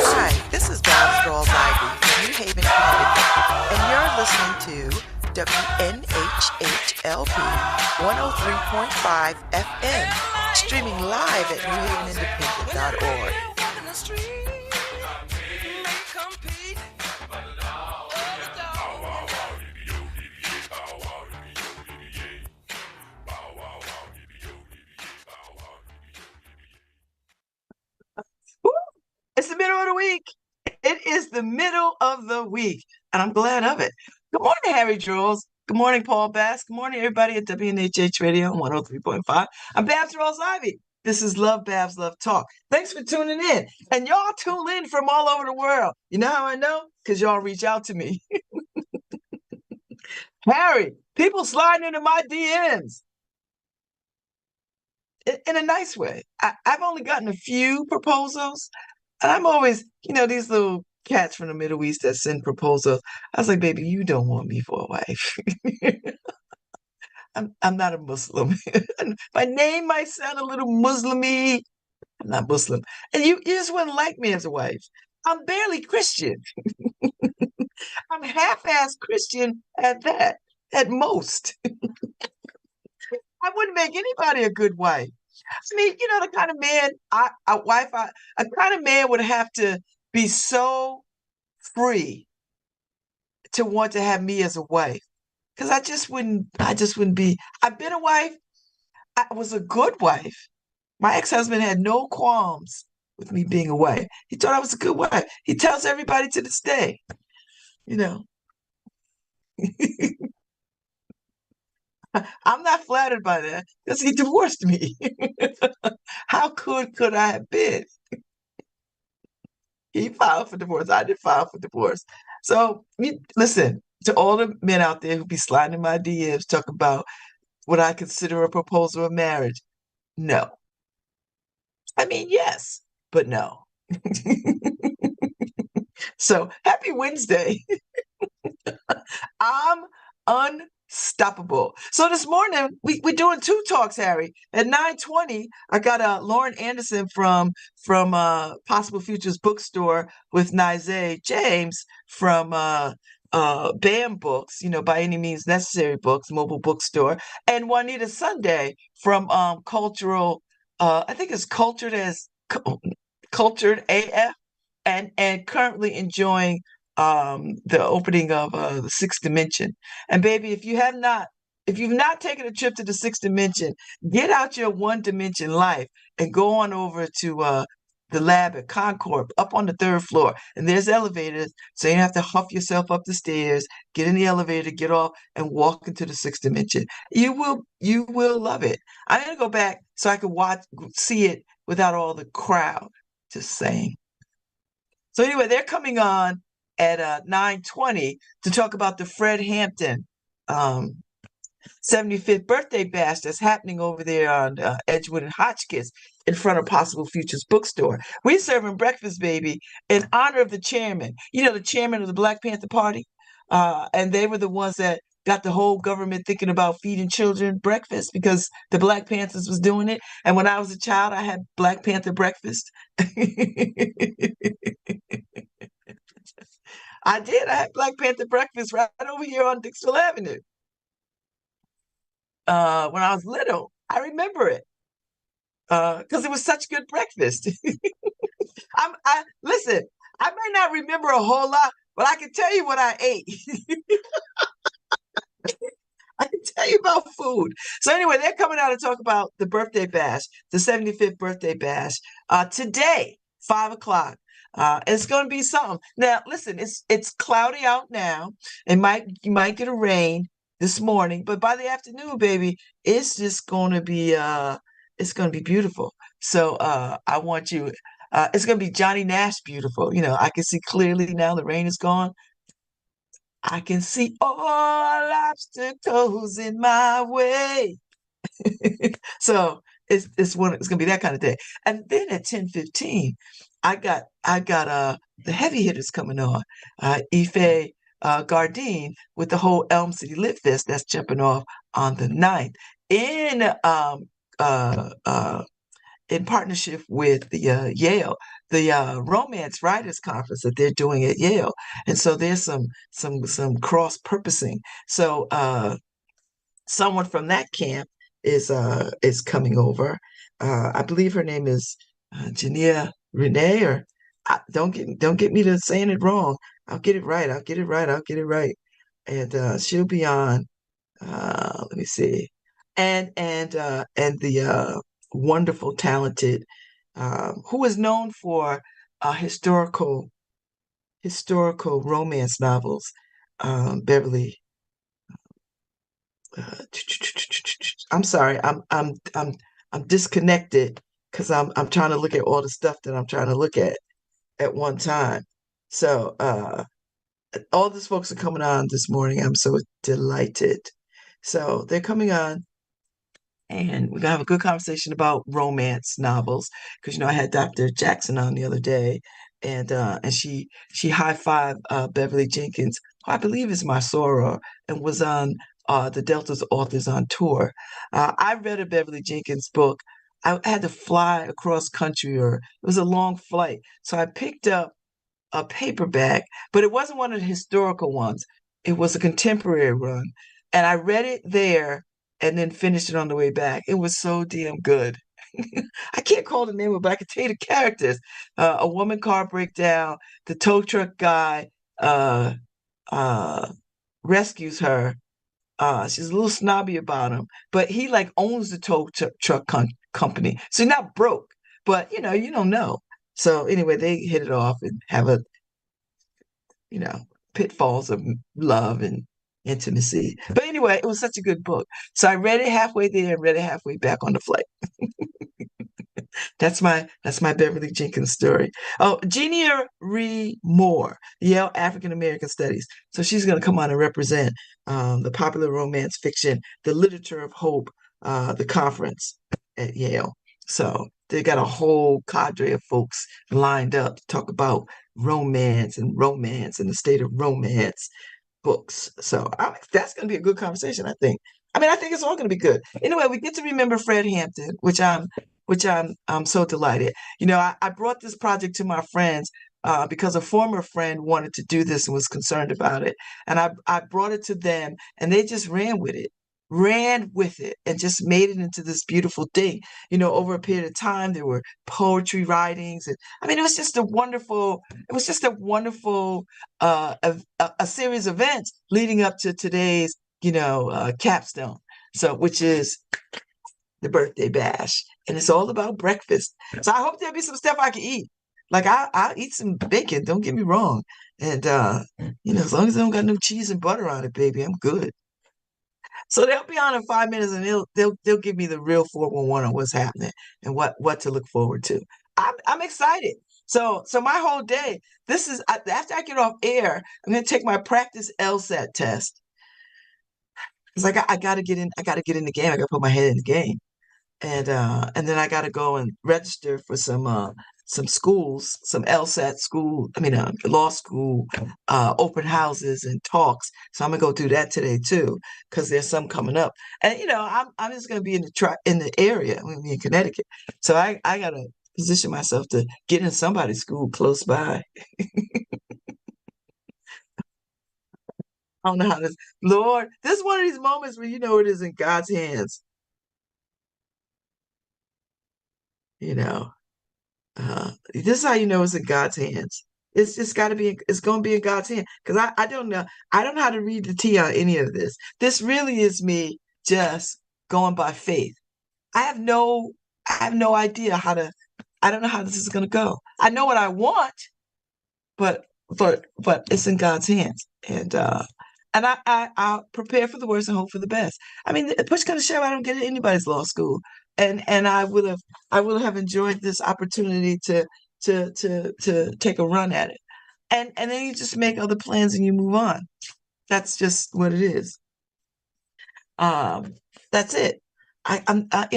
Hi, this is Babz Rawls-Ivy, New Haven, Connecticut, and you're listening to WNHHLP 103.5 FM, streaming live at newhavenindependent.org. It's the middle of the week. It is the middle of the week, and I'm glad of it. Good morning, Harry Jules. Good morning, Paul Bass. Good morning, everybody at WNHH Radio 103.5. I'm Babz Rawls-Ivy. This is LoveBabz, LoveTalk. Thanks for tuning in. And y'all tune in from all over the world. You know how I know? Because y'all reach out to me. Harry, people sliding into my DMs. In a nice way. I've only gotten a few proposals. And I'm always, these little cats from the Middle East that send proposals. I was like, baby, you don't want me for a wife. I'm not a Muslim. My name might sound a little Muslim-y. I'm not Muslim. And you just wouldn't like me as a wife. I'm barely Christian. I'm half-assed Christian at that, at most. I wouldn't make anybody a good wife. I mean, the kind of man a kind of man would have to be so free to want to have me as a wife. Because I just wouldn't be. I've been a wife. I was a good wife. My ex-husband had no qualms with me being a wife. He thought I was a good wife. He tells everybody to this day, I'm not flattered by that because he divorced me. How could I have been? He filed for divorce. I didn't file for divorce. So listen to all the men out there who be sliding in my DMs, talk about what I consider a proposal of marriage. No. I mean, yes, but no. So happy Wednesday. I'm unstoppable. So this morning we're doing two talks, Harry. At 9:20, I got Lauren Anderson from Possible Futures Bookstore with Nizay James from BAM Books, By Any Means Necessary Books, mobile bookstore, and Juanita Sunday from Cultural. I think it's Cultured AF, and currently enjoying the opening of the Sixth Dimension. And baby, if you've not taken a trip to the Sixth Dimension, get out your one dimension life and go on over to the lab at Concord up on the 3rd floor. And there's elevators, so you don't have to huff yourself up the stairs, get in the elevator, get off, and walk into the Sixth Dimension. You will love it. I'm gonna go back so I can see it without all the crowd. Just saying. So anyway, they're coming on at 9:20 to talk about the Fred Hampton 75th birthday bash that's happening over there on Edgewood and Hotchkiss in front of Possible Futures Bookstore. We're serving breakfast, baby, in honor of the chairman. The chairman of the Black Panther Party. And they were the ones that got the whole government thinking about feeding children breakfast because the Black Panthers was doing it. And when I was a child, I had Black Panther breakfast. I did. I had Black Panther breakfast right over here on Dixville Avenue. When I was little, I remember it because it was such good breakfast. Listen, I may not remember a whole lot, but I can tell you what I ate. I can tell you about food. So anyway, they're coming out to talk about the birthday bash, the 75th birthday bash, today, 5 o'clock. It's going to be something. Now, listen, it's cloudy out now. You might get a rain this morning, but by the afternoon, baby, it's just going to be it's going to be beautiful. So I want you. It's gonna be Johnny Nash beautiful. I can see clearly now the rain is gone. I can see all obstacles in my way. So it's gonna be that kind of day. And then at 10:15, I got the heavy hitters coming on. Ife Gardine with the whole Elm City Lit Fest that's jumping off on the 9th in uh uh in partnership with the Yale, the Romance Writers Conference that they're doing at Yale. And so there's some cross purposing. So someone from that camp is coming over. I believe her name is Jania Renee, or don't get me to saying it wrong. I'll get it right. I'll get it right. I'll get it right. And she'll be on. Let me see, and the wonderful, talented, who is known for historical romance novels, Beverly. Uh, I'm sorry, I'm disconnected because I'm trying to look at all the stuff that I'm trying to look at one time. So all these folks are coming on this morning. I'm so delighted. So they're coming on, and we're gonna have a good conversation about romance novels because I had Dr. Jackson on the other day, and she high-fived Beverly Jenkins, who I believe is my soror, and was on the Delta's Authors on Tour. I read a Beverly Jenkins book. I had to fly across country, or it was a long flight, so I picked up a paperback, but it wasn't one of the historical ones. It was a contemporary run. And I read it there and then finished it on the way back. It was so damn good. I can't call the name of it, but I can tell you the characters. A woman car breakdown, the tow truck guy uh, uh, rescues her. She's a little snobby about him, but he like owns the truck company. So he's not broke, but you don't know. So anyway, they hit it off and have a you know, pitfalls of love and intimacy. But anyway, it was such a good book. So I read it halfway there and read it halfway back on the flight. That's my Beverly Jenkins story. Oh, Jeannia Ree Moore, Yale African American Studies. So she's going to come on and represent the popular romance fiction, the literature of hope, the conference at Yale. So they got a whole cadre of folks lined up to talk about romance and the state of romance books. So that's going to be a good conversation, I think. I mean, I think it's all going to be good. Anyway, we get to remember Fred Hampton, which I'm so delighted. I brought this project to my friends because a former friend wanted to do this and was concerned about it, and I brought it to them, and they just ran with it, and just made it into this beautiful thing. Over a period of time, there were poetry writings, and I mean, it was just a wonderful a series of events leading up to today's capstone. So, which is the birthday bash, and it's all about breakfast. So I hope there'll be some stuff I can eat. Like I'll eat some bacon. Don't get me wrong, and as long as I don't got no cheese and butter on it, baby, I'm good. So they'll be on in 5 minutes, and they'll give me the real 411 on what's happening and what to look forward to. I'm excited. So my whole day, this is after I get off air, I'm gonna take my practice LSAT test. Because I gotta get in, the game. I gotta put my head in the game. And then I got to go and register for some schools, some LSAT school, I mean, law school, open houses and talks. So I'm gonna go do that today too, because there's some coming up. And I'm just gonna be in the area. I'm gonna be in Connecticut, so I gotta position myself to get in somebody's school close by. I don't know how this, Lord, this is one of these moments where it is in God's hands. You know. This is how you know it's in God's hands. It's just got to be. It's going to be in God's hand because I don't know. I don't know how to read the tea on any of this. This really is me just going by faith. I have no. I have no idea how to. I don't know how this is going to go. I know what I want, but it's in God's hands, and I'll prepare for the worst and hope for the best. I mean, push comes to shove, I don't get in anybody's law school, and I will have enjoyed this opportunity to take a run at it. And then you just make other plans and you move on. That's just what it is. Um, that's it. I'm not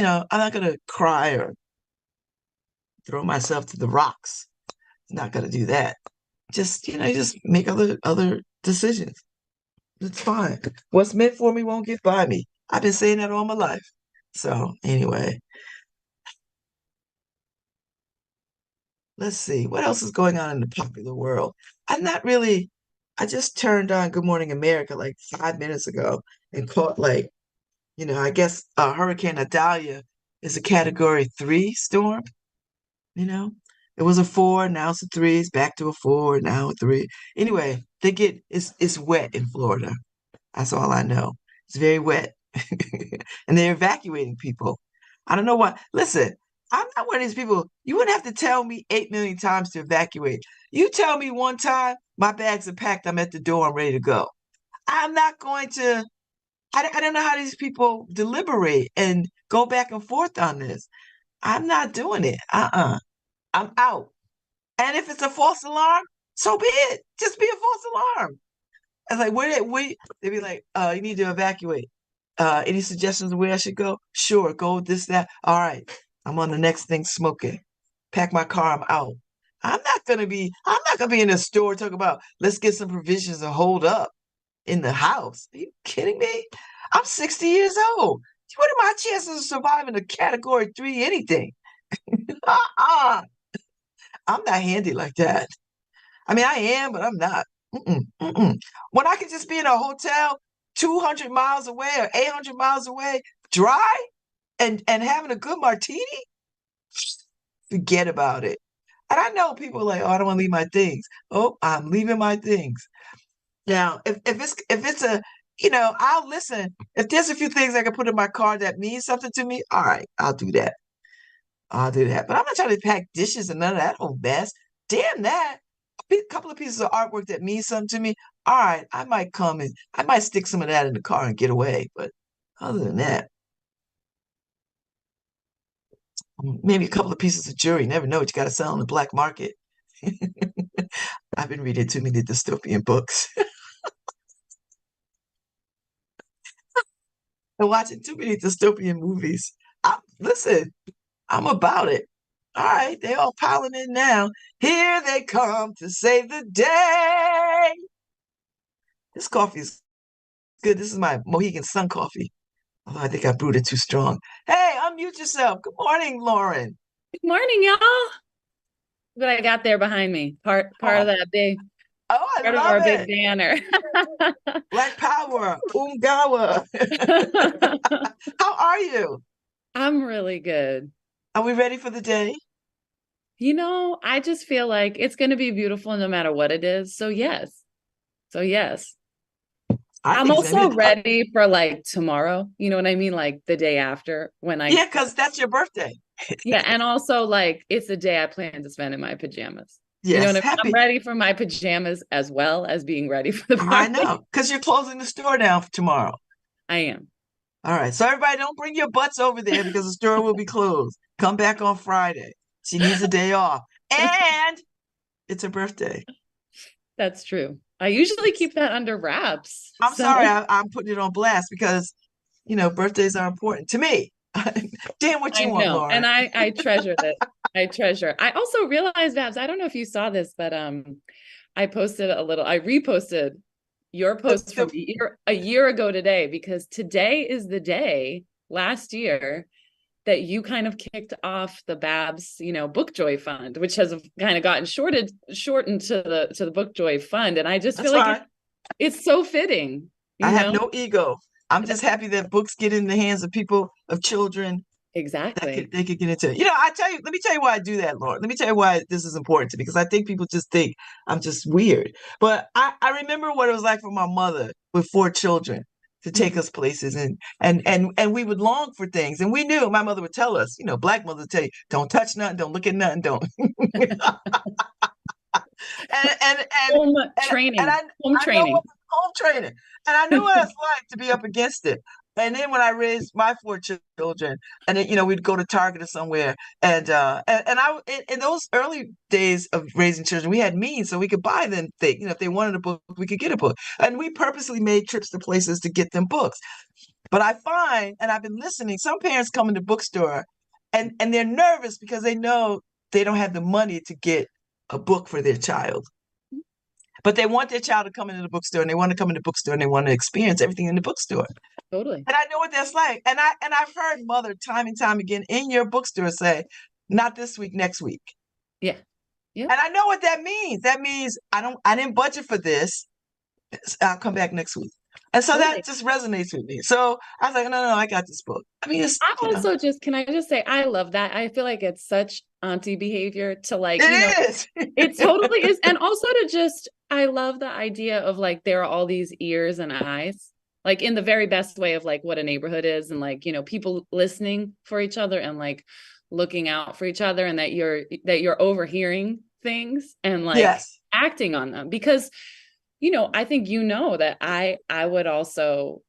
gonna cry or throw myself to the rocks. I'm not gonna do that. Just, just make other decisions. It's fine. What's meant for me won't get by me. I've been saying that all my life. So anyway, let's see. What else is going on in the popular world? I'm not really, I just turned on Good Morning America like 5 minutes ago and caught like, I guess Hurricane Idalia is a category 3 storm, you know? It was a 4, now it's a 3, it's back to a 4, now a 3. Anyway, it's wet in Florida. That's all I know. It's very wet. And they're evacuating people. I don't know why. Listen, I'm not one of these people. You wouldn't have to tell me 8 million times to evacuate. You tell me one time, my bags are packed, I'm at the door, I'm ready to go. I'm not going to, I don't know how these people deliberate and go back and forth on this. I'm not doing it. I'm out. And if it's a false alarm, so be it. Just be a false alarm. I was like, they'd be like, you need to evacuate. Any suggestions of where I should go? Sure, go this, that. All right. I'm on the next thing smoking. Pack my car, I'm out. I'm not gonna be in the store talking about let's get some provisions and hold up in the house. Are you kidding me? I'm 60 years old. What are my chances of surviving a category 3 anything? uh-uh. I'm not handy like that. I mean, I am, but I'm not. Mm-mm, mm-mm. When I could just be in a hotel 200 miles away or 800 miles away, dry and having a good martini, forget about it. And I know people are like, oh, I don't want to leave my things. Oh, I'm leaving my things. Now, if it's a, I'll listen. If there's a few things I can put in my car that means something to me, all right, I'll do that. I'll do that. But I'm not trying to pack dishes and none of that old mess. Damn that. A couple of pieces of artwork that means something to me. All right, I might stick some of that in the car and get away. But other than that, maybe a couple of pieces of jewelry. You never know what you got to sell on the black market. I've been reading too many dystopian books and watching too many dystopian movies. Listen, I'm about it. All right, they all piling in now. Here they come to save the day. This coffee is good. This is my Mohegan Sun coffee. Although I think I brewed it too strong. Hey, unmute yourself. Good morning, Lauren. Good morning, y'all. What I got there behind me, part Oh, of that big I part of love our big it. banner. Black Power, Ungawa. How are you? I'm really good. Are we ready for the day? I just feel like it's going to be beautiful no matter what it is. So yes. So yes. I I'm think it's gonna also be. ready for like tomorrow. You know what I mean? Like the day after when Yeah, because that's your birthday. yeah, and also like it's a day I plan to spend in my pajamas. You know what Yes, I mean? I'm happy. ready for my pajamas as well as being ready for the I party. know, because you're closing the store down for tomorrow. I am. All right, so everybody, don't bring your butts over there because the store will be closed. Come back on Friday. She needs a day off, and it's her birthday. That's true. I usually keep that under wraps. I'm So sorry, I'm putting it on blast because birthdays are important to me. Damn, what I you want, know. And Lauren? I treasure it. I treasure. I also realized, Babz, I don't know if you saw this, but I reposted your The, post from the, a year ago today, because today is the day last year that you kind of kicked off the Babz, Book Joy Fund, which has kind of gotten shortened to the Book Joy Fund. And I just that's feel like fine. it's so fitting, I you have know? no ego. I'm just happy that books get in the hands of people, of children that Exactly. they could get into it. Let me tell you why I do that, Lauren. Let me tell you why this is important to me, because I think people just think I'm just weird. But I remember what it was like for my mother with 4 children to take Mhm. us places, and we would long for things. And we knew my mother would tell us, black mother would tell you, don't touch nothing, don't look at nothing, don't. and and and Home and, and training. Home I know what training. home training, and I knew what it's like to be up against it. And then when I raised my four children, and then, we'd go to Target or somewhere, and I in those early days of raising children, we had means, so we could buy them things. If they wanted a book, we could get a book, and we purposely made trips to places to get them books. But I find, and I've been listening, some parents come in the bookstore, and they're nervous because they know they don't have the money to get a book for their child. But they want their child to come into the bookstore, and they want to come in the bookstore, and they want to experience everything in the bookstore. Totally. And I know what that's like. And I've heard mother time and time again in your bookstore say, "Not this week, next week." Yeah. Yeah. And I know what that means. That means I didn't budget for this. I'll come back next week. And so Totally. that just resonates with me. So I was like, no, I got this book. I mean, can I just say, I love that. I feel like it's such auntie behavior to like, it is. It totally is. And also I love the idea of like, there are all these ears and eyes, like in the very best way of like what a neighborhood is. And like, people listening for each other and like looking out for each other, and that you're overhearing things and like yes. acting on them. Because I think that I would also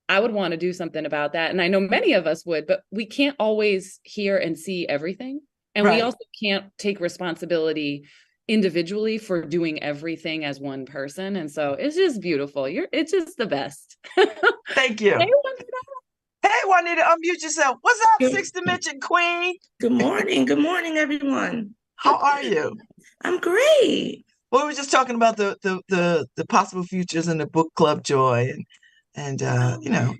I would want to do something about that. And I know many of us would, but we can't always hear and see everything. And we also can't take responsibility individually for doing everything as one person. And so it's just beautiful. It's just the best. Thank you. Hey, Juanita, unmute yourself. What's up, Sixth Dimension Queen? Good morning. Good morning, everyone. How are you? I'm great. Well, we were just talking about the possible futures in the book club joy, and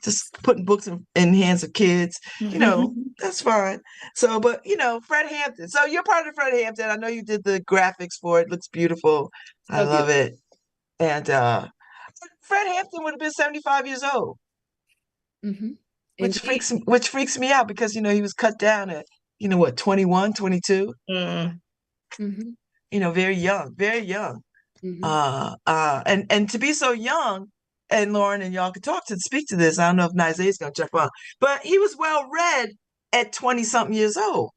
just putting books in hands of kids. That's fine. So, but Fred Hampton. So you're part of Fred Hampton. I know you did the graphics for it. Looks beautiful. I love it. And Fred Hampton would have been 75 years old, which freaks me out because he was cut down at 21, 22. Very young, very young. And to be so young, and Lauren and y'all could speak to this. I don't know if Nizay's gonna jump on, but he was well read at 20-something years old.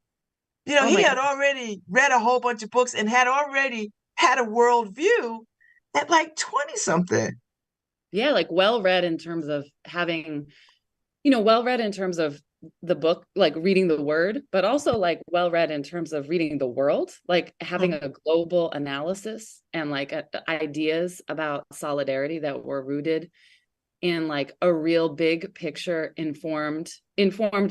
He had already read a whole bunch of books and had already had a world view at like 20-something. Yeah, like well read in terms of having, well read in terms of the book, like reading the word, but also like well read in terms of reading the world, like having a global analysis and like ideas about solidarity that were rooted in like a real big picture, informed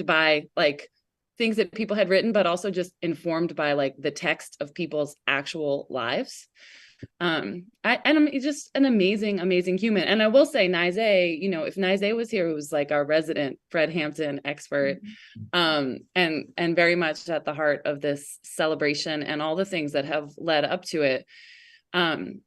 by like things that people had written, but also just informed by like the text of people's actual lives. I'm just an amazing human. And I will say Nizay, if Nizay was here, who was like our resident Fred Hampton expert, and very much at the heart of this celebration and all the things that have led up to it. I'm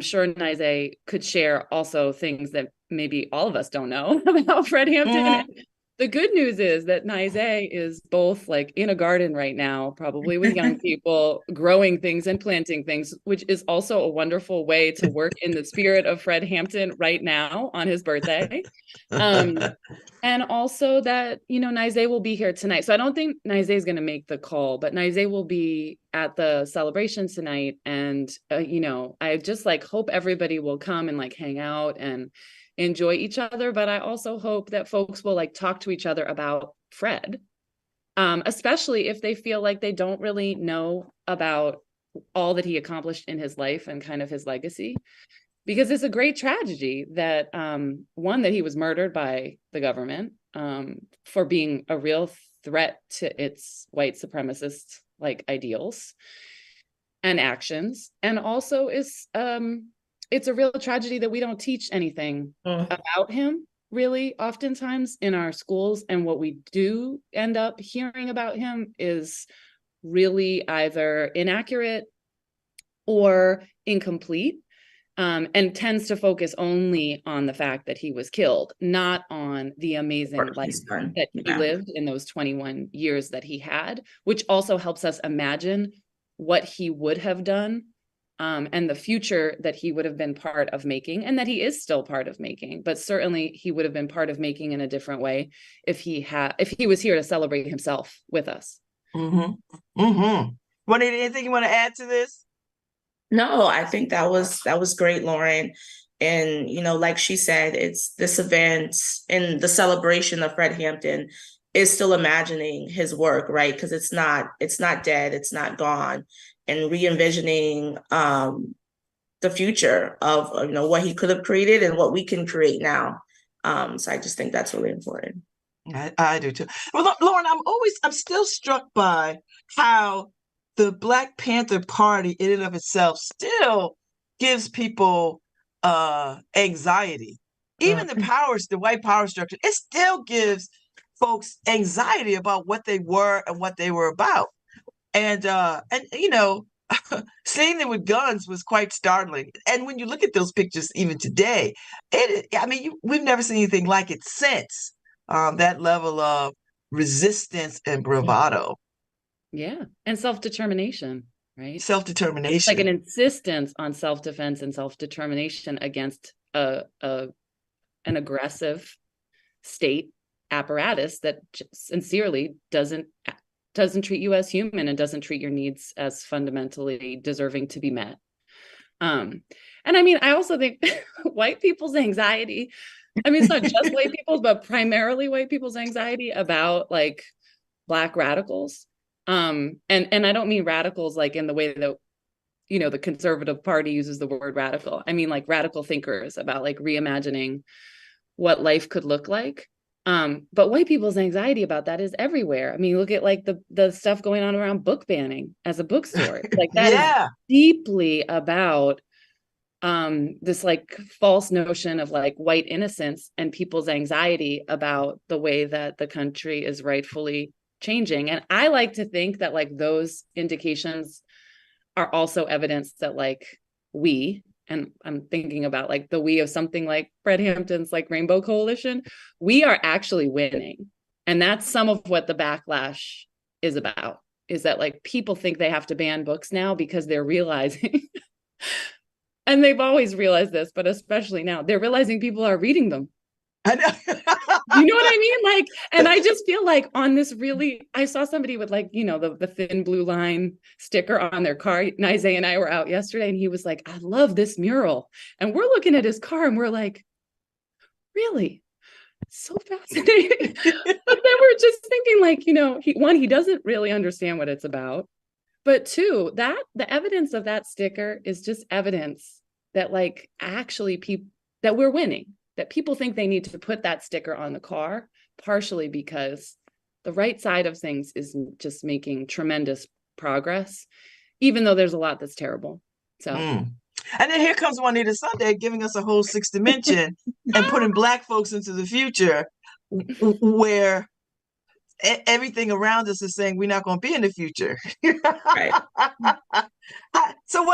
sure Nizay could share also things that maybe all of us don't know about Fred Hampton. The good news is that Nizay is both like in a garden right now, probably with young people, growing things and planting things, which is also a wonderful way to work in the spirit of Fred Hampton right now on his birthday. And also that, Nizay will be here tonight. So I don't think Nizay is going to make the call, but Nizay will be at the celebration tonight. And, I just like hope everybody will come and like hang out and enjoy each other. But I also hope that folks will like talk to each other about Fred, especially if they feel like they don't really know about all that he accomplished in his life and kind of his legacy, because it's a great tragedy that one, that he was murdered by the government for being a real threat to its white supremacist like ideals and actions, and also is it's a real tragedy that we don't teach anything about him really oftentimes in our schools. And what we do end up hearing about him is really either inaccurate or incomplete, and tends to focus only on the fact that he was killed, not on the amazing life that he lived in those 21 years that he had, which also helps us imagine what he would have done. And the future that he would have been part of making, and that he is still part of making, but certainly he would have been part of making in a different way if he was here to celebrate himself with us. Juanita, anything you want to add to this? No, I think that was great, Lauren. And, like she said, it's this event and the celebration of Fred Hampton is still imagining his work, right? Because it's not dead, it's not gone. And re-envisioning the future of, what he could have created and what we can create now. So I just think that's really important. I do too. Well, Lauren, I'm still struck by how the Black Panther Party in and of itself still gives people anxiety. Even the white power structure, it still gives folks anxiety about what they were and what they were about. And seeing them with guns was quite startling. And when you look at those pictures even today, we've never seen anything like it since. That level of resistance and bravado. Yeah. And self-determination, right? Self-determination. Like an insistence on self-defense and self-determination against an aggressive state apparatus that sincerely doesn't treat you as human and doesn't treat your needs as fundamentally deserving to be met. And I also think white people's anxiety, it's not just white people's, but primarily white people's anxiety about like Black radicals. And I don't mean radicals like in the way that, the conservative party uses the word radical. I mean like radical thinkers about like reimagining what life could look like. But white people's anxiety about that is everywhere. Look at like the stuff going on around book banning as a bookstore. Like that is deeply about this like false notion of like white innocence and people's anxiety about the way that the country is rightfully changing. And I like to think that like those indications are also evidence that like and I'm thinking about like the we of something like Fred Hampton's like Rainbow Coalition, we are actually winning. And that's some of what the backlash is about, is that like people think they have to ban books now because they're realizing, and they've always realized this, but especially now, they're realizing people are reading them. I know. You know what I mean? Like, and I just feel like on this really, I saw somebody with like, the thin blue line sticker on their car. Isaiah and I were out yesterday and he was like, I love this mural. And we're looking at his car and we're like, really? So fascinating. But then we're just thinking like, he doesn't really understand what it's about. But two, that the evidence of that sticker is just evidence that like actually that we're winning. That people think they need to put that sticker on the car, partially because the right side of things is just making tremendous progress, even though there's a lot that's terrible. So, And then here comes Juanita Sunday giving us a whole sixth dimension and putting Black folks into the future where everything around us is saying we're not going to be in the future. Right. So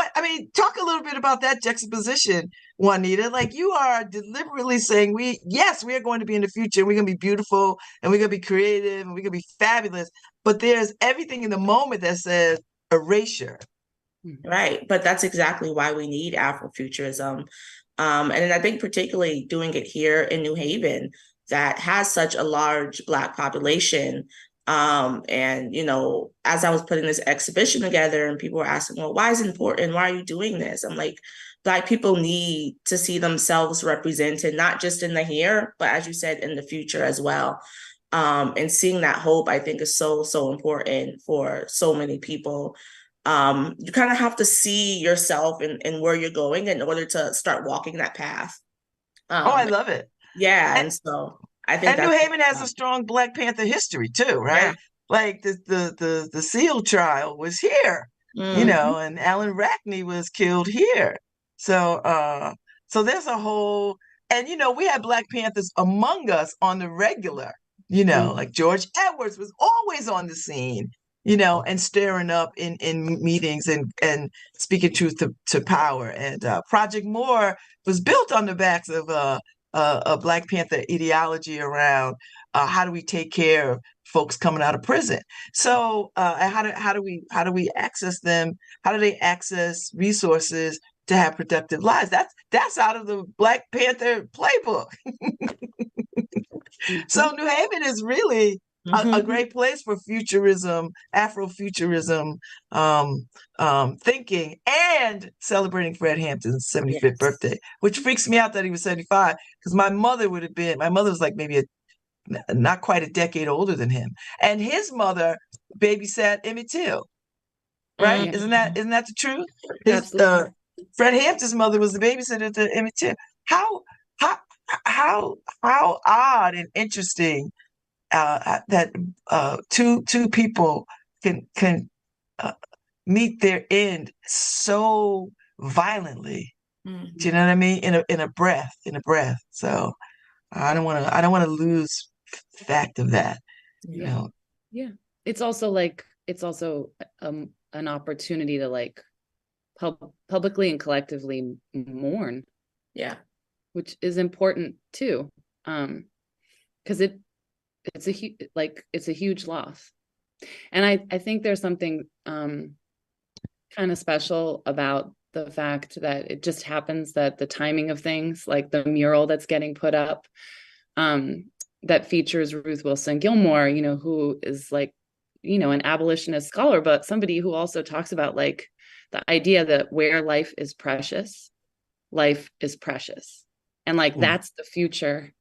talk a little bit about that juxtaposition, Juanita. Like you are deliberately saying we are going to be in the future. We're going to be beautiful and we're going to be creative and we're going to be fabulous. But there's everything in the moment that says erasure. Right. But that's exactly why we need Afrofuturism. And I think particularly doing it here in New Haven, that has such a large Black population. And, as I was putting this exhibition together and people were asking, well, why is it important? Why are you doing this? I'm like, Black people need to see themselves represented, not just in the here, but as you said, in the future as well. And seeing that hope, I think is so, so important for so many people. You kind of have to see yourself and where you're going in order to start walking that path. I love it. Yeah, and so I think New Haven has a strong Black Panther history too, right? Yeah. Like the Seal trial was here, and Alan Rackney was killed here. So there's a whole, and we had Black Panthers among us on the regular, like George Edwards was always on the scene, and stirring up in meetings and speaking truth to power. And Project More was built on the backs of a Black Panther ideology around how do we take care of folks coming out of prison. So how do we access them? How do they access resources to have productive lives? That's out of the Black Panther playbook. So New Haven is really a great place for futurism, Afrofuturism, thinking, and celebrating Fred Hampton's 75th birthday, which freaks me out that he was 75, because my mother was like maybe not quite a decade older than him. And his mother babysat Emmett Till, right? Yeah. Isn't that the truth? His Fred Hampton's mother was the babysitter to Emmett Till. How how odd and interesting that two people can meet their end so violently. Do you know what I mean? In a breath. So I don't want to lose fact of that. You know. Yeah. It's also an opportunity to like publicly and collectively mourn. Yeah. Which is important too. Because it's a huge loss. And I think there's something kind of special about the fact that it just happens that the timing of things, like the mural that's getting put up, that features Ruth Wilson Gilmore, who is like, an abolitionist scholar, but somebody who also talks about like the idea that where life is precious. And like, that's the future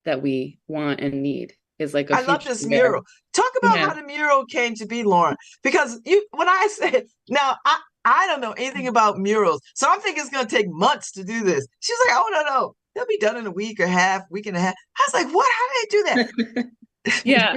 that we want and need, is like I love this mural. Talk about how the mural came to be, Lauren, because when I said, now I don't know anything about murals, so I'm thinking it's going to take months to do this. She's like, oh, no, they'll be done in a week and a half. I was like, what? How did they do that? Yeah.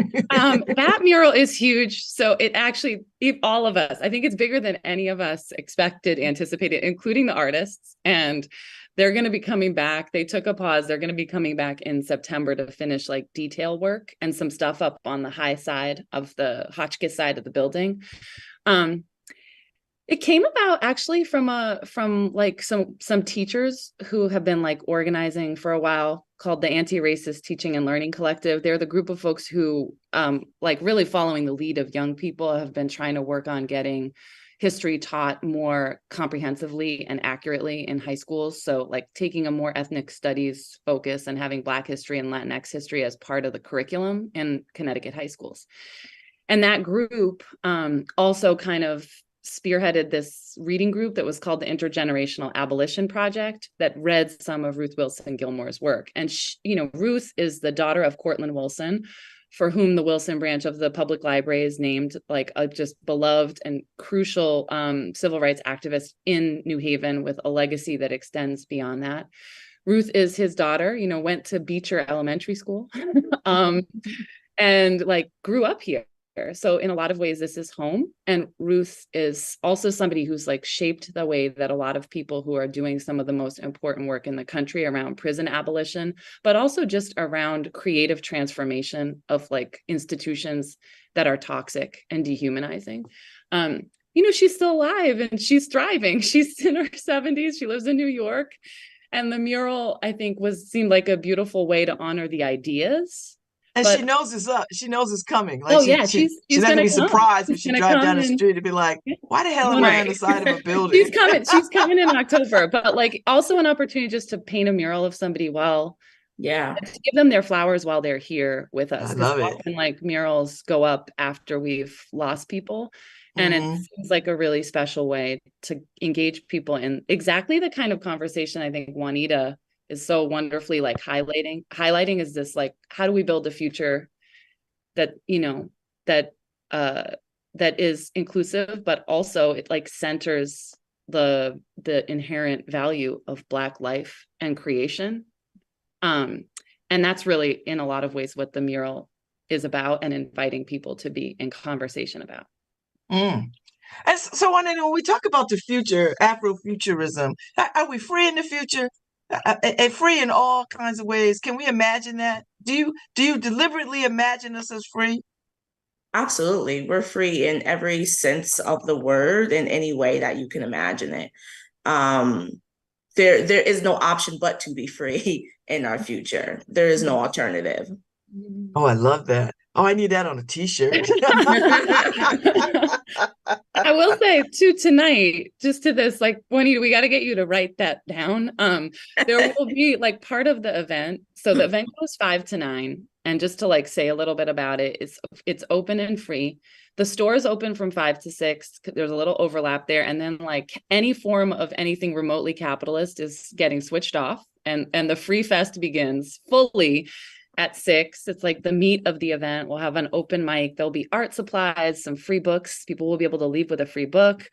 That mural is huge. So it actually, all of us, I think it's bigger than any of us anticipated, including the artists. And they're going to be coming back. They took a pause. They're going to be coming back in September to finish like detail work and some stuff up on the high side of the Hotchkiss side of the building. It came about actually from like some teachers who have been like organizing for a while, called the Anti-Racist Teaching and Learning Collective. They're the group of folks who like really following the lead of young people have been trying to work on getting history taught more comprehensively and accurately in high schools. So like taking a more ethnic studies focus and having Black history and Latinx history as part of the curriculum in Connecticut high schools. And that group also kind of spearheaded this reading group that was called the Intergenerational Abolition Project that read some of Ruth Wilson Gilmore's work. And Ruth is the daughter of Cortlandt Wilson, for whom the Wilson branch of the public library is named like a just beloved and crucial civil rights activist in New Haven with a legacy that extends beyond that. Ruth is his daughter, went to Beecher Elementary School and like grew up here. So in a lot of ways, this is home. And Ruth is also somebody who's like shaped the way that a lot of people who are doing some of the most important work in the country around prison abolition, but also just around creative transformation of like institutions that are toxic and dehumanizing. She's still alive and she's thriving. She's in her 70s. She lives in New York. And the mural, I think, seemed like a beautiful way to honor the ideas. And she knows it's up. She knows it's coming. Like she's not gonna be surprised when she drives down the street and be like, "Why the hell am I on the side of a building?" She's coming in October, but like also an opportunity just to paint a mural of somebody to give them their flowers while they're here with us. I love it. And like murals go up after we've lost people, and it seems like a really special way to engage people in exactly the kind of conversation I think Juanita is so wonderfully like highlighting is this like, how do we build a future that that is inclusive, but also it like centers the inherent value of Black life and creation, and that's really in a lot of ways what the mural is about and inviting people to be in conversation about. And so when we talk about the future, Afrofuturism, are we free in the future? And free in all kinds of ways. Can we imagine that? Do you deliberately imagine us as free? Absolutely. We're free in every sense of the word, in any way that you can imagine it. There is no option but to be free in our future. There is no alternative. Oh, I love that. Oh, I need that on a t-shirt. I will say too tonight, just to this, like, Juanita, we got to get you to write that down. There will be like part of the event. So the event goes 5 to 9. And just to like say a little bit about it, it's open and free. The store is open from 5 to 6. There's a little overlap there. And then like any form of anything remotely capitalist is getting switched off. And the free fest begins fully at 6. It's like the meat of the event. We'll have an open mic. There'll be art supplies, some free books. People will be able to leave with a free book.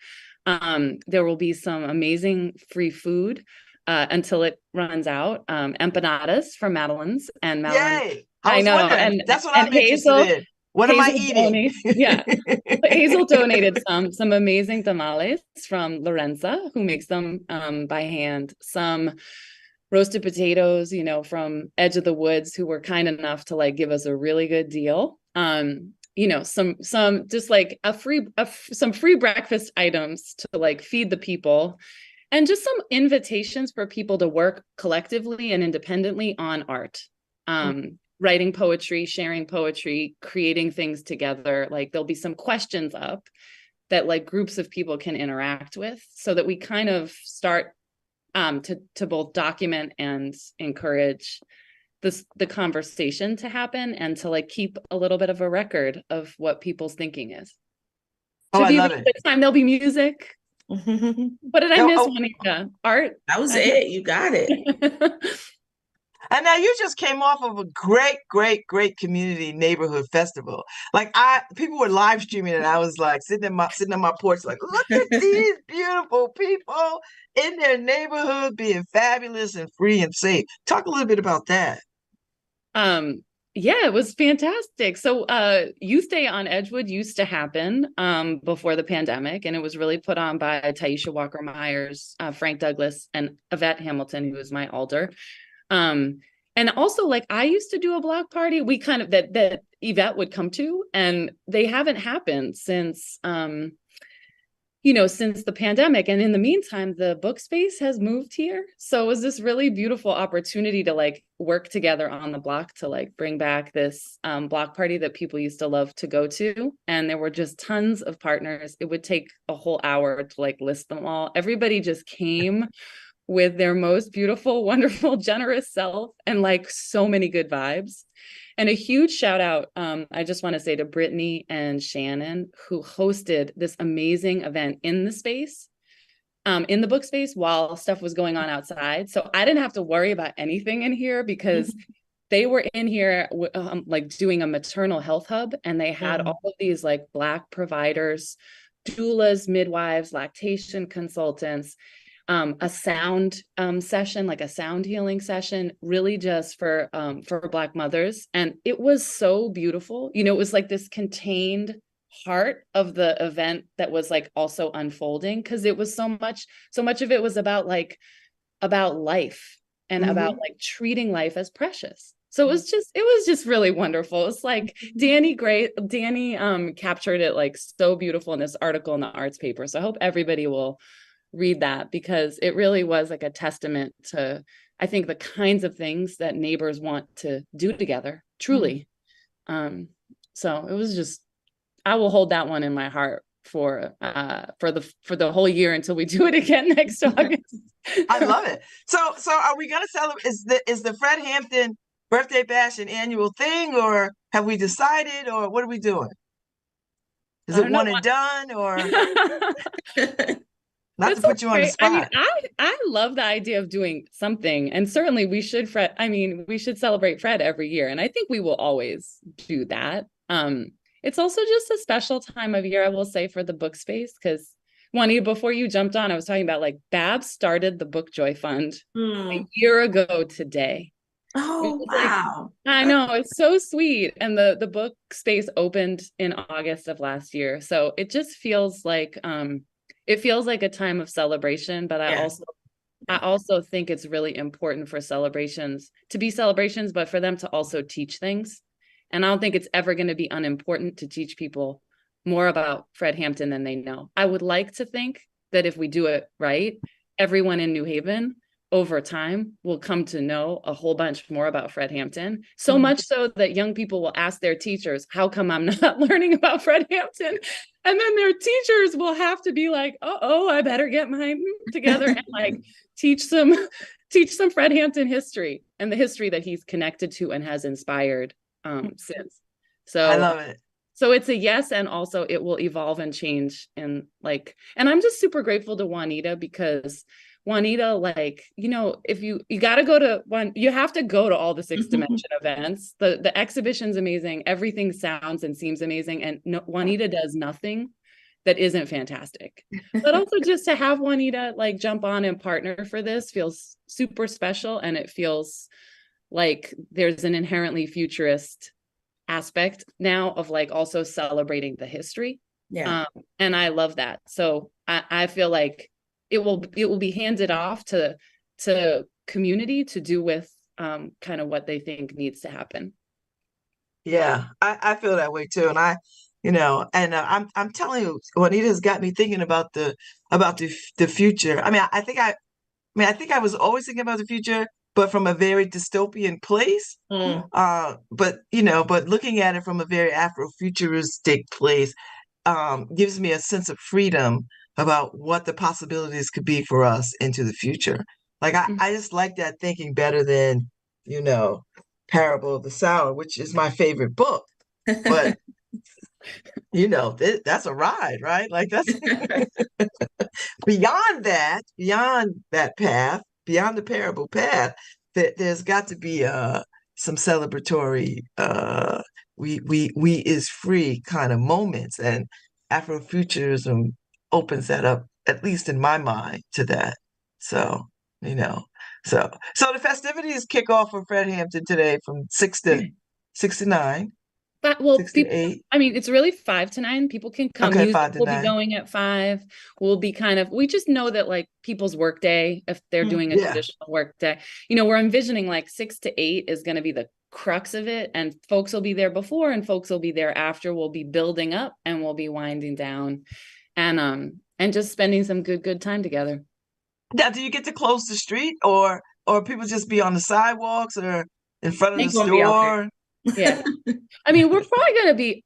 There will be some amazing free food until it runs out. Empanadas from Madeline's and Madeline. Yay! I know, and that's what I'm Hazel, interested in. What am I eating? Hazel donated some amazing tamales from Lorenza, who makes them by hand. Some roasted potatoes, you know, from Edge of the Woods, who were kind enough to like give us a really good deal. You know, some just like some free breakfast items to like feed the people, and just some invitations for people to work collectively and independently on art. Writing poetry, sharing poetry, creating things together. Like there'll be some questions up that like groups of people can interact with, so that we kind of start to both document and encourage the conversation to happen, and to like keep a little bit of a record of what people's thinking is. Oh, I love it. This time there'll be music. What did I miss, Juanita? Art? That was it. You got it. And now you just came off of a great community neighborhood festival. Like people were live streaming, and I was like sitting on my porch, like, look at these beautiful people in their neighborhood being fabulous and free and safe. Talk a little bit about that. Yeah, it was fantastic. So Youth Day on Edgewood used to happen before the pandemic, and it was really put on by Taisha Walker Myers, Frank Douglas, and Yvette Hamilton, who was my alder. And also, like, I used to do a block party. We kind of that Yvette would come to, and they haven't happened since since the pandemic. And in the meantime, the book space has moved here. So it was this really beautiful opportunity to like work together on the block to like bring back this block party that people used to love to go to. And there were just tons of partners. It would take a whole hour to like list them all. Everybody just came with their most beautiful, wonderful, generous self, and like so many good vibes. And a huge shout out, I just want to say, to Brittany and Shannon, who hosted this amazing event in the space, in the book space, while stuff was going on outside. So I didn't have to worry about anything in here, because they were in here like doing a maternal health hub, and they had all of these like Black providers, doulas, midwives, lactation consultants, a sound session, like a sound healing session, really just for Black mothers. And it was so beautiful. You know, it was like this contained heart of the event that was like also unfolding, because it was so much of it was about life and about like treating life as precious. So it was just really wonderful. It's like Danny captured it like so beautiful in this article in the arts paper. So I hope everybody will read that, because it really was like a testament to, I think, the kinds of things that neighbors want to do together, truly. So it was just, I will hold that one in my heart for the whole year until we do it again next August. I love it. So are we going to celebrate? Is the Fred Hampton birthday bash an annual thing, or have we decided, or what are we doing? Is it one and done, or? Not to put you on the spot. I mean, I love the idea of doing something, and certainly we should celebrate Fred every year, and I think we will always do that. It's also just a special time of year, I will say, for the book space, because Juanita, before you jumped on, I was talking about like Babz started the Book Joy Fund a year ago today. Oh, wow. Like, I know, it's so sweet. And the book space opened in August of last year. So it just feels like a time of celebration, but I also think it's really important for celebrations to be celebrations, but for them to also teach things. And I don't think it's ever going to be unimportant to teach people more about Fred Hampton than they know. I would like to think that if we do it right, everyone in New Haven over time will come to know a whole bunch more about Fred Hampton. So much so that young people will ask their teachers, how come I'm not learning about Fred Hampton? And then their teachers will have to be like, I better get mine together and like teach some Fred Hampton history, and the history that he's connected to and has inspired since. I So love it. so it's a yes, and also it will evolve and change. And like, and I'm just super grateful to Juanita, because Juanita, like, you know, if you got to go to one, you have to go to all the Sixth Dimension events. The exhibition's amazing. Everything sounds and seems amazing. And no, Juanita does nothing that isn't fantastic. But also just to have Juanita like jump on and partner for this feels super special. And it feels like there's an inherently futurist aspect now of like also celebrating the history. Yeah. And I love that. So I feel like it will be handed off to community to do with kind of what they think needs to happen. Yeah, I feel that way too. And I'm telling you, Juanita's got me thinking about the future. I think I was always thinking about the future, but from a very dystopian place. But looking at it from a very Afrofuturistic place, gives me a sense of freedom about what the possibilities could be for us into the future. Like I just like that thinking better than, you know, Parable of the Sower, which is my favorite book. But that's a ride, right? Like that's beyond that path, beyond the parable path, there's got to be some celebratory we is free kind of moments, and Afrofuturism opens that up, at least in my mind, to that. So, so the festivities kick off for Fred Hampton today from 6 to 9. But well, 6 to 8. I mean, it's really 5 to 9. People can come. Okay, Music 5 to will 9. be going at 5. We'll be we just know that like people's work day, if they're doing a traditional work day, we're envisioning like 6 to 8 is going to be the crux of it. And folks will be there before and folks will be there after. We'll be building up and we'll be winding down and just spending some good time together. Now, do you get to close the street, or people just be on the sidewalks or in front of the store? Yeah. I mean, we're probably going to be,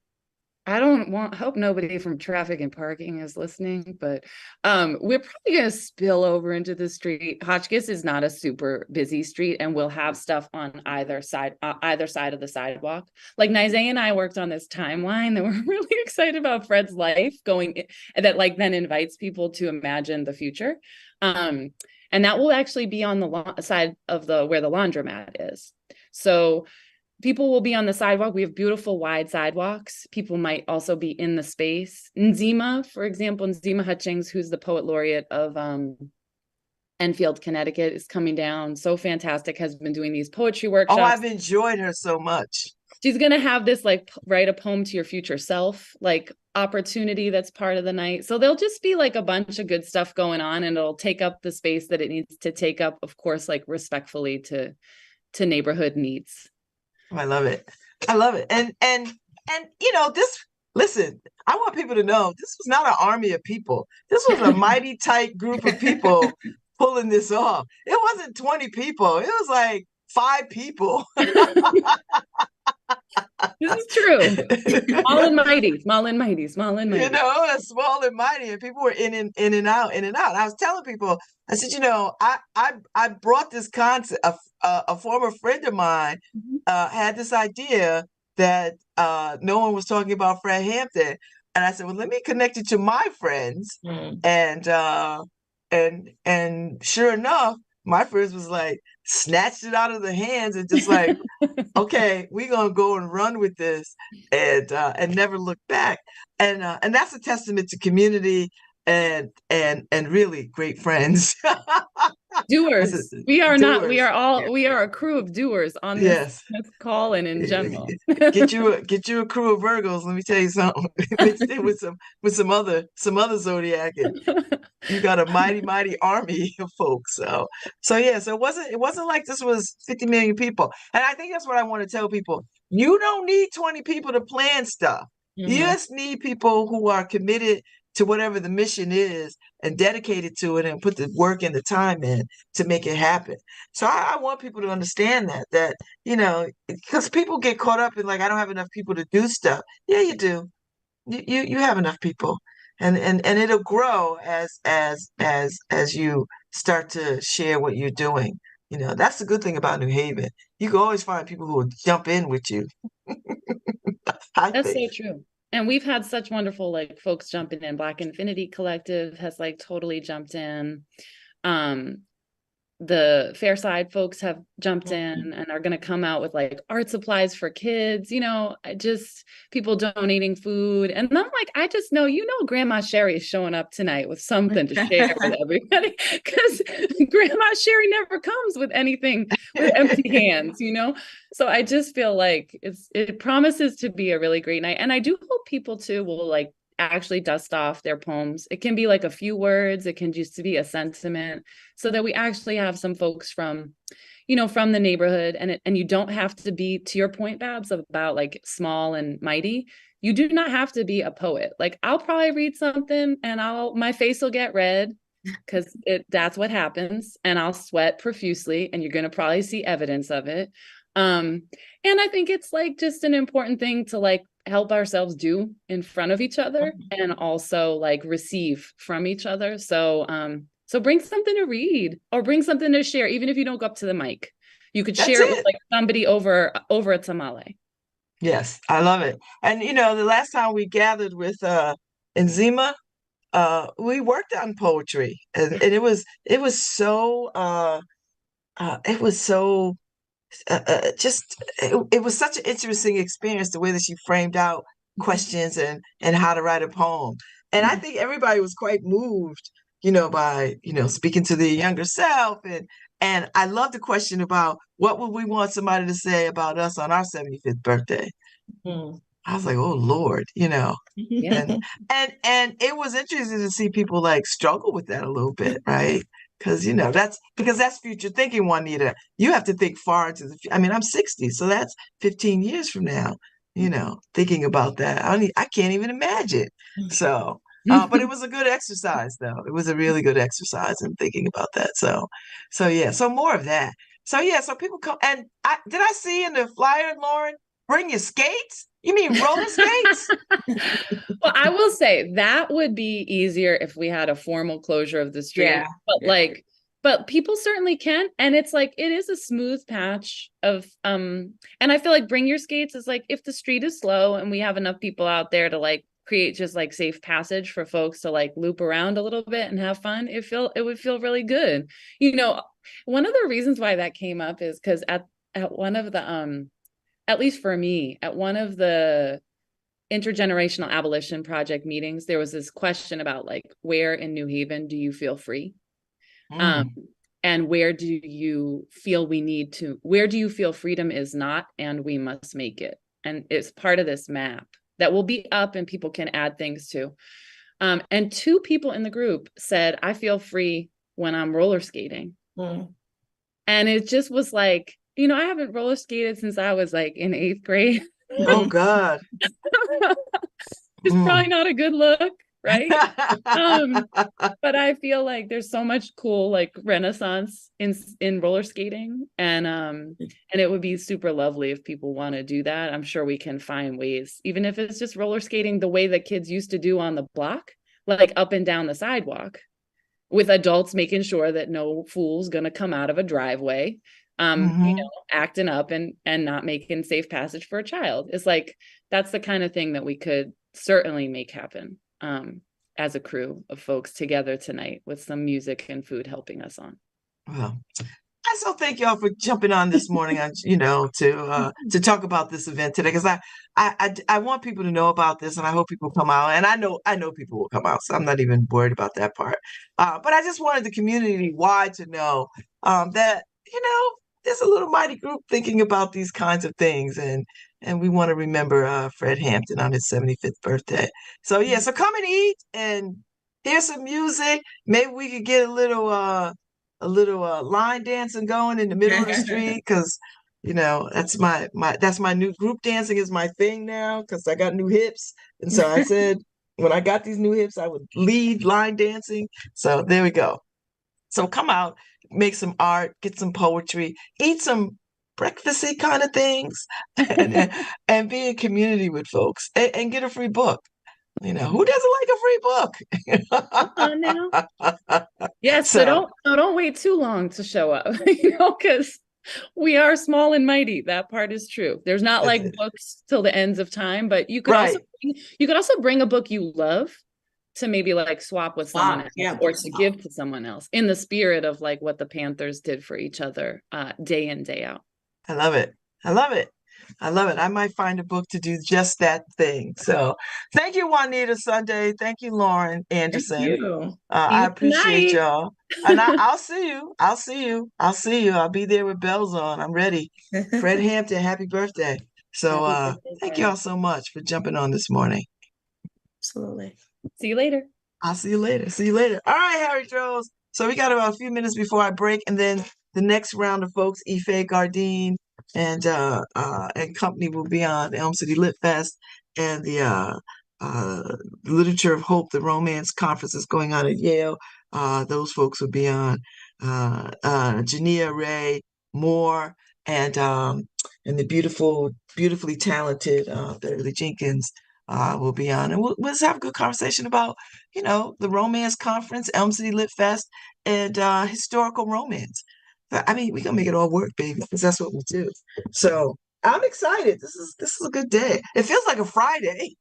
hope nobody from traffic and parking is listening, but we're probably going to spill over into the street. Hotchkiss is not a super busy street, and we'll have stuff on either side of the sidewalk. Like Nizay and I worked on this timeline that we're really excited about Fred's life that like then invites people to imagine the future. And that will actually be on the side of where the laundromat is. So people will be on the sidewalk. We have beautiful wide sidewalks. People might also be in the space. Nzima, for example, Nzima Hutchings, who's the poet laureate of Enfield, Connecticut, is coming down. So fantastic, has been doing these poetry workshops. Oh, I've enjoyed her so much. She's going to have this like write a poem to your future self, like opportunity that's part of the night. So there'll just be like a bunch of good stuff going on, and it'll take up the space that it needs to take up, of course, like respectfully to neighborhood needs. I love it. I love it. And listen, I want people to know this was not an army of people. This was a mighty tight group of people pulling this off. It wasn't 20 people. It was like 5 people. This is true. Small and mighty. Small and mighty, and people were in and out. I was telling people, I said, I brought this concept. A former friend of mine had this idea that no one was talking about Fred Hampton, and I said, well, let me connect it to my friends, and sure enough, my friends was like snatched it out of the hands and just like, okay, we're gonna go and run with this, and never look back, and that's a testament to community and really great friends. Doers. We are a crew of doers on this call and in general. Get you a crew of Virgos. Let me tell you something. with some other zodiac, and you got a mighty army of folks. So it wasn't like this was 50 million people. And I think that's what I want to tell people. You don't need 20 people to plan stuff. You just need people who are committed to whatever the mission is and dedicated to it and put the work and the time in to make it happen. So I want people to understand that, because people get caught up in like, I don't have enough people to do stuff. Yeah, you do. You have enough people, and it'll grow as you start to share what you're doing. That's the good thing about New Haven. You can always find people who will jump in with you. I That's think. so true. And we've had such wonderful like folks jumping in. Black Infinity Collective has like totally jumped in. Um, the Fairside folks have jumped in and are going to come out with like art supplies for kids, just people donating food. And I'm like, I just know, Grandma Sherry is showing up tonight with something to share with everybody, because Grandma Sherry never comes with anything with empty hands, So I just feel like it promises to be a really great night. And I do hope people too will like actually dust off their poems. It can be like a few words, it can just be a sentiment, so that we actually have some folks from the neighborhood, and you don't have to be, to your point, Babz, about like small and mighty. You do not have to be a poet. Like I'll probably read something and my face will get red, because that's what happens, and I'll sweat profusely, and you're going to probably see evidence of it. And I think it's like just an important thing to like help ourselves do in front of each other, and also like receive from each other. So bring something to read or bring something to share, even if you don't go up to the mic. You could share it with like somebody over a tamale. Yes, I love it. And the last time we gathered with Enzima, we worked on poetry, and it was so it was such an interesting experience, the way that she framed out questions and how to write a poem. And I think everybody was quite moved, by speaking to the younger self. And I love the question about what would we want somebody to say about us on our 75th birthday. I was like, oh Lord, Yeah. and it was interesting to see people like struggle with that a little bit, right? Because that's future thinking, Juanita. You have to think far into the future. I mean, I'm 60, so that's 15 years from now. Thinking about that, I can't even imagine. So, but it was a good exercise, though. It was a really good exercise in thinking about that. So yeah, so more of that. So yeah, so people come, and did I see in the flyer, Lauren, bring your skates? You mean roller skates? Well, I will say that would be easier if we had a formal closure of the street. Yeah. But people certainly can. And it's like, it is a smooth patch of, and I feel like bring your skates is like, if the street is slow and we have enough people out there to like create just like safe passage for folks to like loop around a little bit and have fun, it would feel really good. One of the reasons why that came up is because at one of the, at least for me, at one of the Intergenerational Abolition Project meetings, there was this question about like, where in New Haven do you feel free? And where do you feel freedom is not, and we must make it? And it's part of this map that will be up and people can add things to. And two people in the group said, I feel free when I'm roller skating. And it just was like, I haven't roller skated since I was like in 8th grade. Oh God. It's probably not a good look, right? But I feel like there's so much cool like renaissance in roller skating, and it would be super lovely if people want to do that. I'm sure we can find ways, even if it's just roller skating the way that kids used to do on the block, like up and down the sidewalk, with adults making sure that no fool's gonna come out of a driveway acting up and not making safe passage for a child. It's like, that's the kind of thing that we could certainly make happen as a crew of folks together tonight, with some music and food helping us on. Well, I so thank y'all for jumping on this morning on to talk about this event today, because I want people to know about this, and I hope people come out, and I know people will come out, so I'm not even worried about that part. But I just wanted the community wide to know that there's a little mighty group thinking about these kinds of things, and we want to remember Fred Hampton on his 75th birthday. So yeah, so come and eat and hear some music. Maybe we could get a little line dancing going in the middle of the street, because that's my new group dancing is my thing now, because I got new hips, and so I said when I got these new hips I would lead line dancing. So there we go. So come out, make some art, get some poetry, eat some breakfasty kind of things, and be in community with folks, and get a free book. Who doesn't like a free book? Yes, so don't wait too long to show up, because We are small and mighty. That part is true. There's not That's like it. books till the ends of time, but Right. you could also bring a book you love to maybe like swap with someone Swap, else yeah, or book to swap. give to someone else in the spirit of like what the Panthers did for each other day in, day out. I love it. I love it. I love it. I might find a book to do just that thing. So thank you, Juanita Sunday. Thank you, Lauren Thank Anderson. you. See I you appreciate tonight. y'all. And I'll see you. I'll see you. I'll see you. I'll be there with bells on. I'm ready. Fred Hampton, happy birthday. So Happy birthday, thank Fred. y'all so much for jumping on this morning. Absolutely. See you later. I'll see you later. See you later. All right, Harry Jones. So we got about a few minutes before I break, and then the next round of folks, Ife Gardine and company will be on Elm City Lit Fest, and the Literature of Hope, the romance conference is going on at Yale. Those folks will be on. Jania Ray Moore and the beautifully talented Beverly Jenkins will be on, and we'll just have a good conversation about the romance conference, Elm City Lit Fest, and historical romance. But, I mean, we're gonna make it all work, baby, because that's what we do. So I'm excited. This is a good day. It feels like a Friday.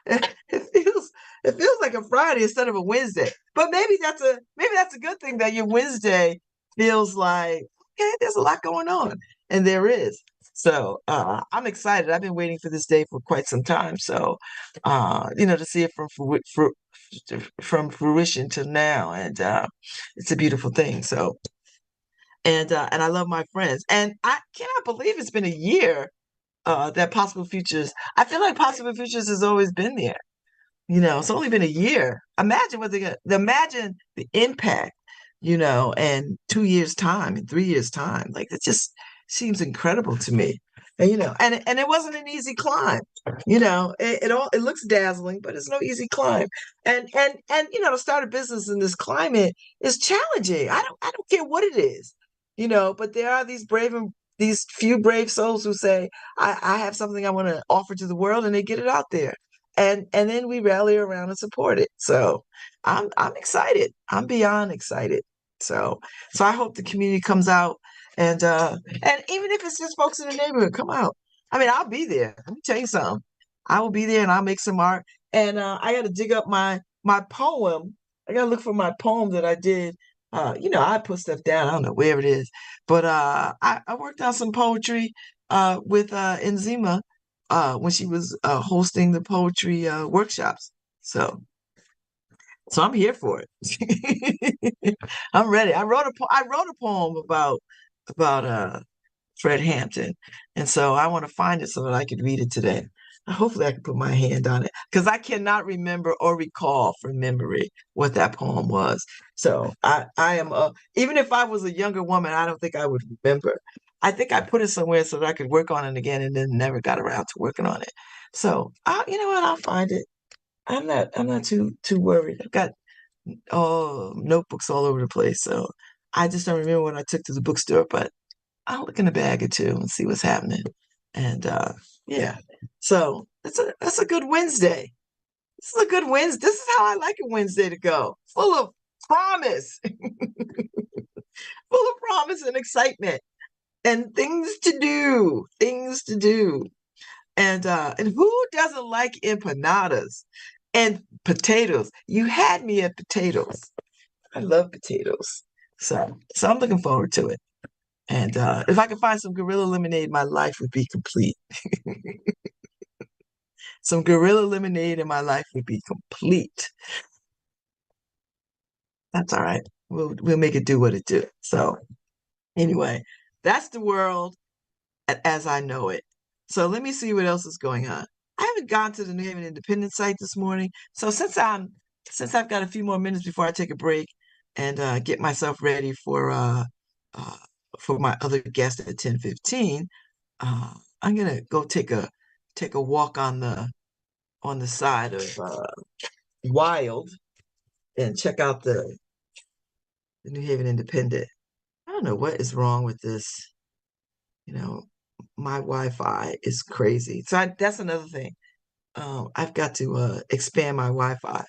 It feels like a Friday instead of a Wednesday. But maybe that's a good thing that your Wednesday feels like, okay, there's a lot going on. And there is. So I'm excited. I've been waiting for this day for quite some time. So to see it from fruition to now. And it's a beautiful thing. So and I love my friends. And I cannot believe it's been a year that Possible Futures. I feel like Possible Futures has always been there. It's only been a year. Imagine the impact, in 2 years' time, in 3 years' time. Like it just seems incredible to me. And it wasn't an easy climb. It looks dazzling, but it's no easy climb. And to start a business in this climate is challenging. I don't care what it is, but there are these few brave souls who say, I have something I want to offer to the world, and they get it out there and then we rally around and support it. So I'm excited. I'm beyond excited. So I hope the community comes out and even if it's just folks in the neighborhood, come out. I mean, I'll be there. Let me tell you something. I will be there and I'll make some art. And I got to dig up my poem. I got to look for my poem that I did. I put stuff down. I don't know where it is, but I worked on some poetry with Enzima when she was hosting the poetry workshops. So I'm here for it. I'm ready. I wrote a poem about Fred Hampton, and so I want to find it so that I could read it today. Hopefully, I can put my hand on it because I cannot remember or recall from memory what that poem was. So I am even if I was a younger woman, I don't think I would remember. I think I put it somewhere so that I could work on it again, and then never got around to working on it. So you know what? I'll find it. I'm not too worried. I've got notebooks all over the place, so I just don't remember when I took to the bookstore, but I'll look in the bag or two and see what's happening. And yeah, so that's a good Wednesday. This is a good Wednesday. This is how I like a Wednesday to go. Full of promise, full of promise and excitement and things to do, things to do. And who doesn't like empanadas and potatoes? You had me at potatoes. I love potatoes. So I'm looking forward to it. And if I could find some Gorilla Lemonade, my life would be complete. Some Gorilla Lemonade and my life would be complete. That's all right. We'll make it do what it do. So anyway, that's the world as I know it. So let me see what else is going on. I haven't gone to the New Haven Independent site this morning. So since I've got a few more minutes before I take a break and get myself ready for my other guest at 10:15, I'm gonna go take a walk on the side of Wild and check out the New Haven Independent. I don't know what is wrong with this. You know, my Wi-Fi is crazy. So that's another thing. I've got to expand my Wi-Fi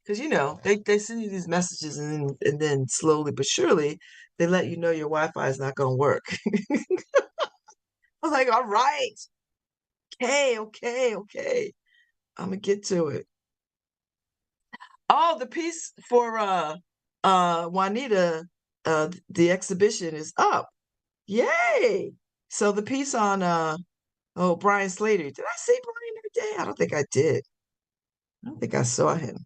because they send you these messages and then slowly but surely they let you know your Wi-Fi is not going to work. I was like, all right, okay. I'm gonna get to it. Oh, the piece for Juanita, the exhibition is up. Yay! So the piece on Brian Slater. Did I say Brian every day? I don't think I did. I don't think I saw him.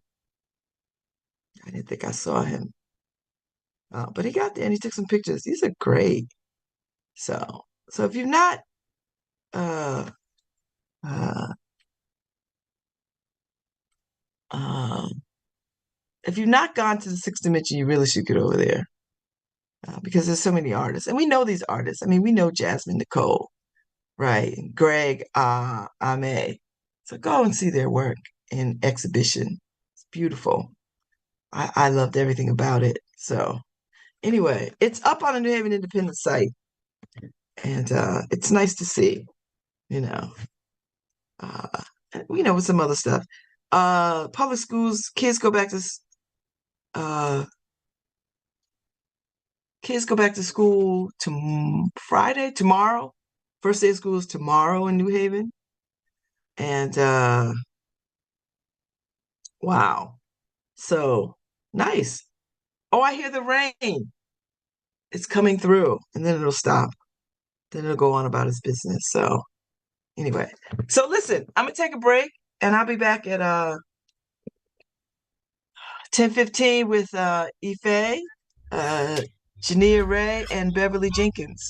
I didn't think I saw him. But he got there and he took some pictures. These are great. So if you've not uh uh um if you've not gone to the Sixth Dimension, you really should get over there. Because there's so many artists. And we know these artists. I mean, we know Jasmine Nicole, right? Greg Ame. So go and see their work in exhibition. It's beautiful. I loved everything about it. So anyway, it's up on the New Haven Independent site. And it's nice to see, you know. Uh, with some other stuff. Public schools, uh kids go back to school tomorrow. First day of school is tomorrow in New Haven. And wow. So nice. Oh, I hear the rain. It's coming through and then it'll stop. Then it'll go on about its business. So anyway. So listen, I'm gonna take a break and I'll be back at 10:15 with Ife, Jania Ray, and Beverly Jenkins.